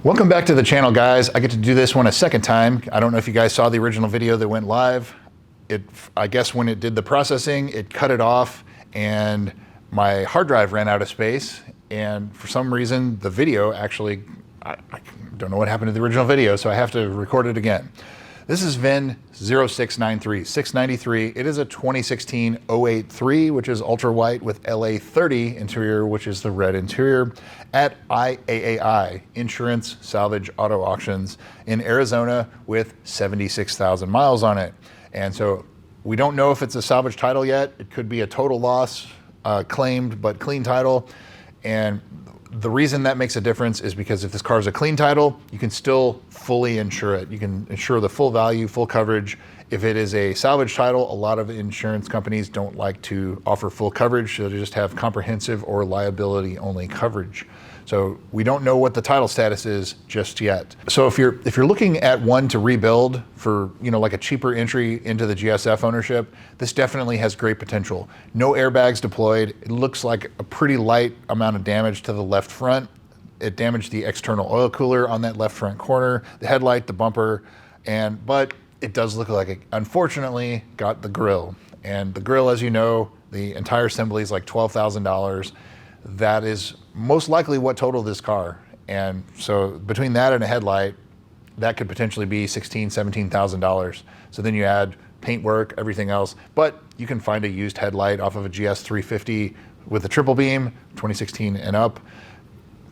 Welcome back to the channel, guys. I get to do this one a second time. I don't know if you guys saw the original video that went live. I guess when it did the processing, it cut it off and my hard drive ran out of space. And for some reason, the video actually, I don't know what happened to the original video, so I have to record it again. This is VIN 0693-693. It is a 2016 083, which is ultra white with LA30 interior, which is the red interior, at IAAI, Insurance Salvage Auto Auctions in Arizona with 76,000 miles on it. And so we don't know if it's a salvage title yet. It could be a total loss, claimed but clean title. And the reason that makes a difference is because if this car is a clean title, you can still fully insure it. You can insure the full value, full coverage. If it is a salvage title, a lot of insurance companies don't like to offer full coverage, so they just have comprehensive or liability only coverage. So we don't know what the title status is just yet. So if you're looking at one to rebuild for, like a cheaper entry into the GSF ownership, this definitely has great potential. No airbags deployed. It looks like a pretty light amount of damage to the left front. It damaged the external oil cooler on that left front corner, the headlight, the bumper, but it does look like it unfortunately got the grille. And the grille, as you know, the entire assembly is like $12,000. That is most likely what totaled this car. And so between that and a headlight, that could potentially be $16,000, $17,000. So then you add paint work, everything else, but you can find a used headlight off of a GS 350 with a triple beam, 2016 and up,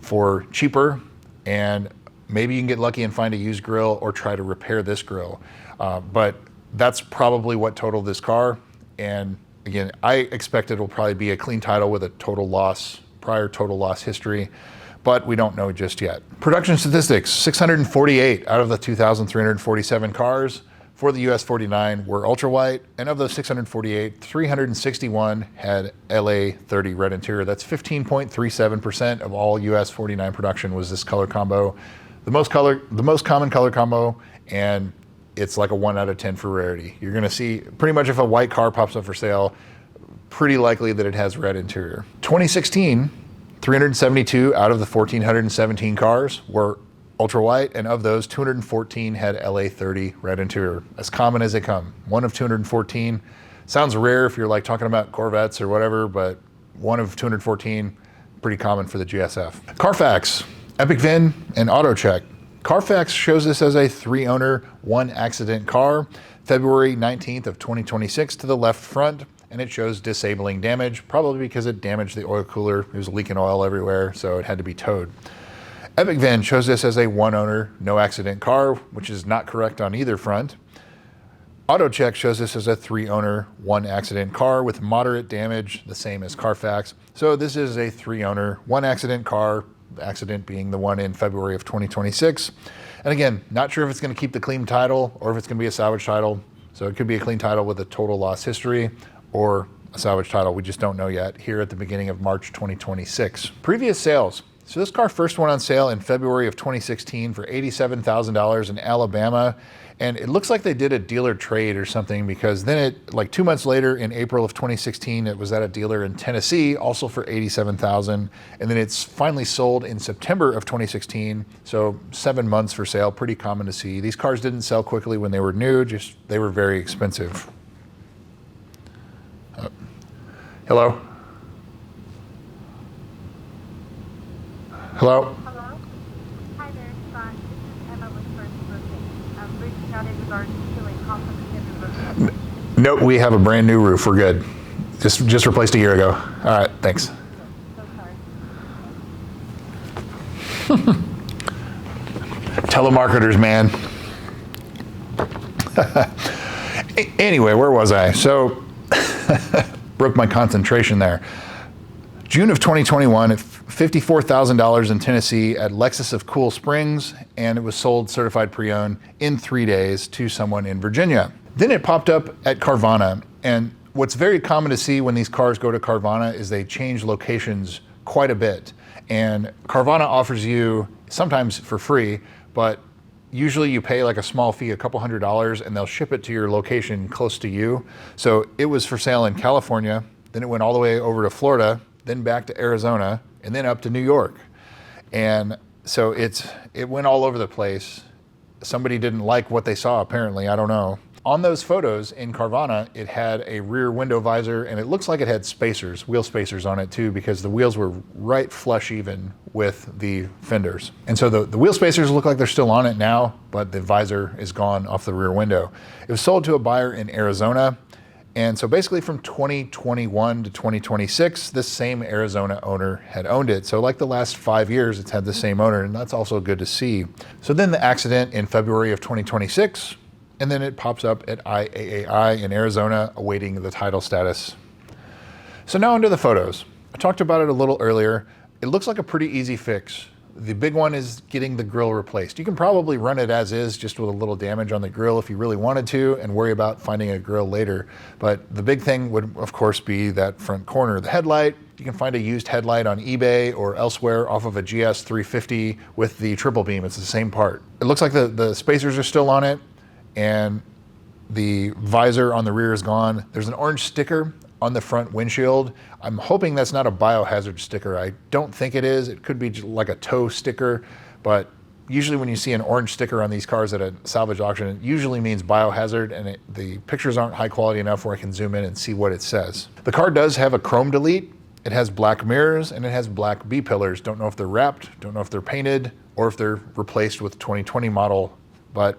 for cheaper. And maybe you can get lucky and find a used grille or try to repair this grille. But that's probably what totaled this car. And again, I expect it will probably be a clean title with a total loss, prior total loss history, but we don't know just yet. Production statistics: 648 out of the 2,347 cars for the US 49 were ultra white, and of those 648, 361 had LA30 red interior. That's 15.37% of all US 49 production was this color combo. The most common color combo, and it's like a 1 out of 10 for rarity. You're gonna see pretty much if a white car pops up for sale, pretty likely that it has red interior. 2016, 372 out of the 1,417 cars were ultra white, and of those, 214 had LA30 red interior. As common as they come. 1 of 214. Sounds rare if you're like talking about Corvettes or whatever, but 1 of 214, pretty common for the GSF. Carfax, Epic VIN, and AutoCheck. Carfax shows this as a 3-owner, 1 accident car, February 19th of 2026 to the left front, and it shows disabling damage, probably because it damaged the oil cooler. It was leaking oil everywhere, so it had to be towed. Epic VIN shows this as a 1-owner, no accident car, which is not correct on either front. AutoCheck shows this as a 3-owner, 1 accident car with moderate damage, the same as Carfax. So this is a 3-owner, 1 accident car, the accident being the one in February of 2026. And again, not sure if it's gonna keep the clean title or if it's gonna be a salvage title. So it could be a clean title with a total loss history or a salvage title. We just don't know yet here at the beginning of March 2026. Previous sales. So this car first went on sale in February of 2016 for $87,000 in Alabama. And it looks like they did a dealer trade or something, because then like 2 months later in April of 2016, it was at a dealer in Tennessee, also for $87,000. And then it's finally sold in September of 2016. So 7 months for sale, pretty common to see. These cars didn't sell quickly when they were new, they were very expensive. Hello? Hello? Hello? Hi there, Scott. This is Emma with First Roofing. I'm reaching out in regards to a comprehensive roof. No, we have a brand new roof. We're good. Just replaced a year ago. All right, thanks. So sorry. Telemarketers, man. Anyway, where was I? So, broke my concentration there. June of 2021, at $54,000 in Tennessee at Lexus of Cool Springs, and it was sold certified pre-owned in 3 days to someone in Virginia. Then it popped up at Carvana, and what's very common to see when these cars go to Carvana is they change locations quite a bit. And Carvana offers you, sometimes for free, but usually you pay like a small fee, a couple $100s, and they'll ship it to your location close to you. So it was for sale in California, then it went all the way over to Florida, then back to Arizona, and then up to New York. And So it went all over the place. Somebody didn't like what they saw, apparently, I don't know. On those photos in Carvana, it had a rear window visor, and it looks like it had spacers, wheel spacers on it too, because the wheels were right flush even with the fenders. And so the wheel spacers look like they're still on it now, but the visor is gone off the rear window. It was sold to a buyer in Arizona. And so basically from 2021 to 2026, this same Arizona owner had owned it. So like the last 5 years, it's had the same owner, and that's also good to see. So then the accident in February of 2026, and then it pops up at IAAI in Arizona, awaiting the title status. So now onto the photos. I talked about it a little earlier. It looks like a pretty easy fix. The big one is getting the grille replaced. You can probably run it as is, just with a little damage on the grille if you really wanted to, and worry about finding a grille later. But the big thing would, of course, be that front corner. The headlight, you can find a used headlight on eBay or elsewhere off of a GS 350 with the triple beam. It's the same part. It looks like the spacers are still on it, and the visor on the rear is gone. There's an orange sticker on the front windshield. I'm hoping that's not a biohazard sticker. I don't think it is. It could be like a tow sticker, but usually when you see an orange sticker on these cars at a salvage auction, it usually means biohazard, and the pictures aren't high quality enough where I can zoom in and see what it says. The car does have a chrome delete. It has black mirrors and it has black B-pillars. Don't know if they're wrapped, don't know if they're painted, or if they're replaced with 2020 model, but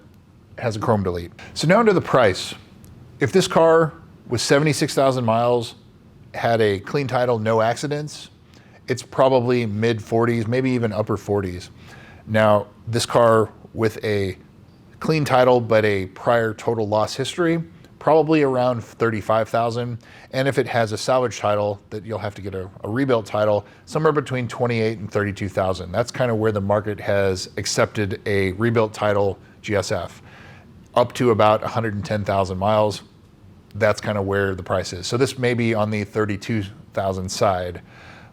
it has a chrome delete. So now into the price. If this car with 76,000 miles, had a clean title, no accidents, it's probably mid 40s, maybe even upper 40s. Now, this car with a clean title, but a prior total loss history, probably around 35,000. And if it has a salvage title, that you'll have to get a rebuilt title, somewhere between 28 and 32,000. That's kind of where the market has accepted a rebuilt title GSF, up to about 110,000 miles. That's kind of where the price is. So this may be on the 32,000 side,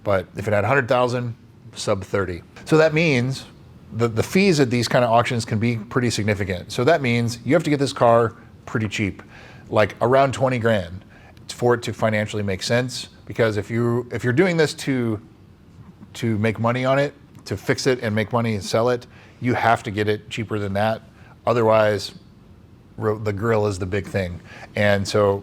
but if it had 100,000, sub 30. So that means the fees at these kind of auctions can be pretty significant. So that means you have to get this car pretty cheap, like around 20 grand for it to financially make sense. Because if you're doing this to make money on it, to fix it and make money and sell it, you have to get it cheaper than that. Otherwise, the grille is the big thing. And so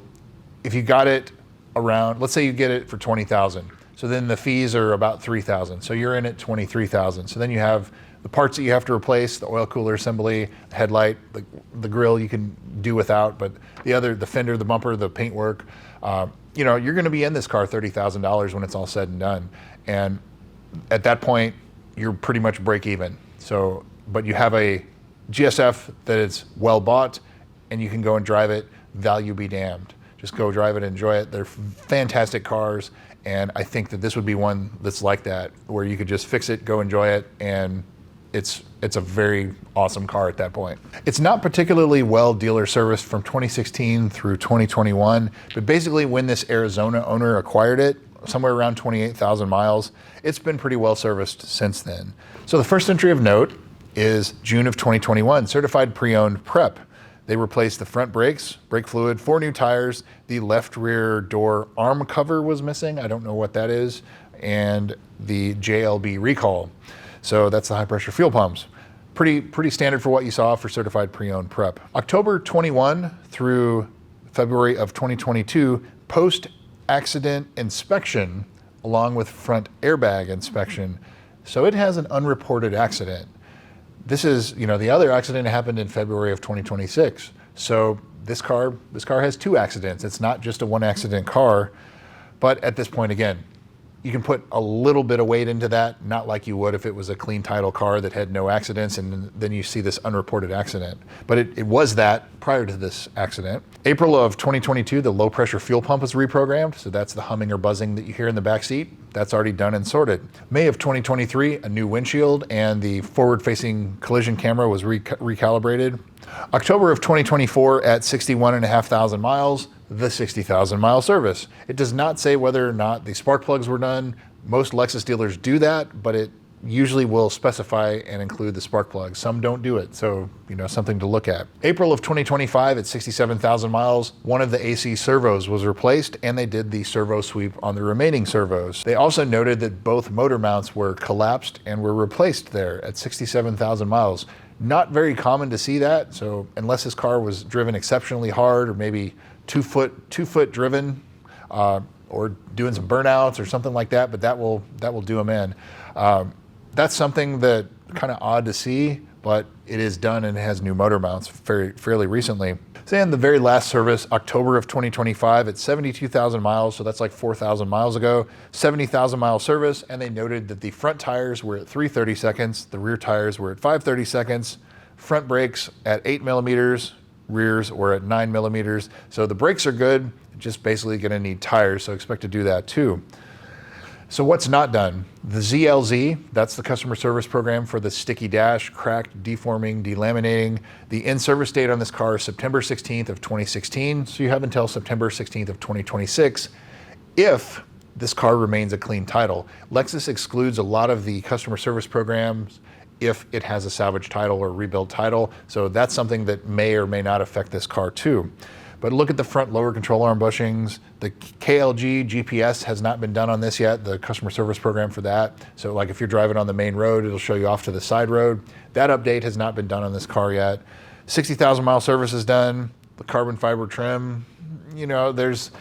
if you got it around, let's say you get it for 20,000. So then the fees are about 3,000. So you're in at 23,000. So then you have the parts that you have to replace, the oil cooler assembly, the headlight, the grille you can do without, but the fender, the bumper, the paintwork, you're going to be in this car $30,000 when it's all said and done. And at that point, you're pretty much break even. So, but you have a GSF that is well bought, and you can go and drive it, value be damned. Just go drive it, enjoy it. They're fantastic cars, and I think that this would be one that's like that, where you could just fix it, go enjoy it, and it's a very awesome car at that point. It's not particularly well dealer serviced from 2016 through 2021, but basically when this Arizona owner acquired it, somewhere around 28,000 miles, it's been pretty well serviced since then. So the first entry of note is June of 2021, certified pre-owned prep. They replaced the front brakes, brake fluid, 4 new tires. The left rear door arm cover was missing. I don't know what that is. And the JLB recall. So that's the high pressure fuel pumps. Pretty standard for what you saw for certified pre-owned prep. October 21 through February of 2022, post-accident inspection along with front airbag inspection. So it has an unreported accident. This is, the other accident happened in February of 2026. So this car has 2 accidents. It's not just a 1 accident car, but at this point, again, you can put a little bit of weight into that, not like you would if it was a clean title car that had no accidents and then you see this unreported accident. But it was that prior to this accident. April of 2022, the low pressure fuel pump was reprogrammed. So that's the humming or buzzing that you hear in the back seat. That's already done and sorted. May of 2023, a new windshield and the forward facing collision camera was recalibrated. October of 2024 at 61,500 miles, the 60,000 mile service. It does not say whether or not the spark plugs were done. Most Lexus dealers do that, but usually will specify and include the spark plug. Some don't do it, so something to look at. April of 2025 at 67,000 miles, one of the AC servos was replaced, and they did the servo sweep on the remaining servos. They also noted that both motor mounts were collapsed and were replaced there at 67,000 miles. Not very common to see that, so unless this car was driven exceptionally hard, or maybe two foot driven, or doing some burnouts or something like that, but that will do them in. That's something that kind of odd to see, but it is done and it has new motor mounts fairly recently. Say in the very last service, October of 2025 at 72,000 miles, so that's like 4,000 miles ago, 70,000 mile service, and they noted that the front tires were at 330 seconds, the rear tires were at 530 seconds, front brakes at 8 millimeters, rears were at 9 millimeters. So the brakes are good, just basically gonna need tires, so expect to do that too. So what's not done? The ZLZ, that's the customer service program for the sticky dash, cracked, deforming, delaminating. The in-service date on this car is September 16th of 2016, so you have until September 16th of 2026 if this car remains a clean title. Lexus excludes a lot of the customer service programs if it has a salvage title or rebuild title, so that's something that may or may not affect this car too. But look at the front lower control arm bushings. The KLG GPS has not been done on this yet, the customer service program for that. So like if you're driving on the main road, it'll show you off to the side road. That update has not been done on this car yet. 60,000 mile service is done. The carbon fiber trim, there's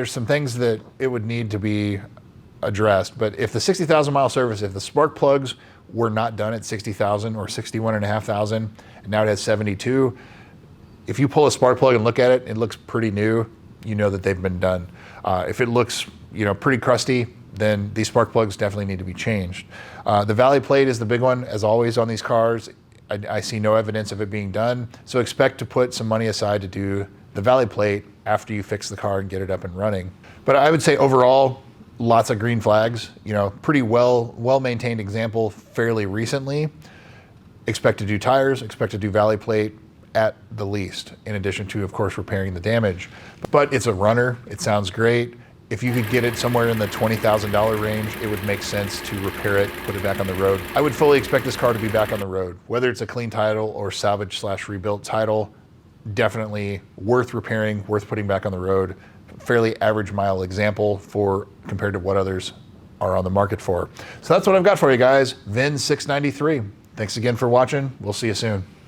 some things that it would need to be addressed. But if the 60,000 mile service, if the spark plugs were not done at 60,000 or 61,500, and now it has 72, if you pull a spark plug and look at it, it looks pretty new, you know that they've been done. If it looks pretty crusty, then these spark plugs definitely need to be changed. The valley plate is the big one, as always on these cars. I see no evidence of it being done, so expect to put some money aside to do the valley plate after you fix the car and get it up and running. But I would say overall, lots of green flags, pretty well-maintained example fairly recently. Expect to do tires, expect to do valley plate, at the least, in addition to, of course, repairing the damage. But it's a runner, it sounds great. If you could get it somewhere in the $20,000 range, it would make sense to repair it, put it back on the road. I would fully expect this car to be back on the road. Whether it's a clean title or salvage/rebuilt title, definitely worth repairing, worth putting back on the road. Fairly average mile example compared to what others are on the market for. So that's what I've got for you guys. VIN 693. Thanks again for watching. We'll see you soon.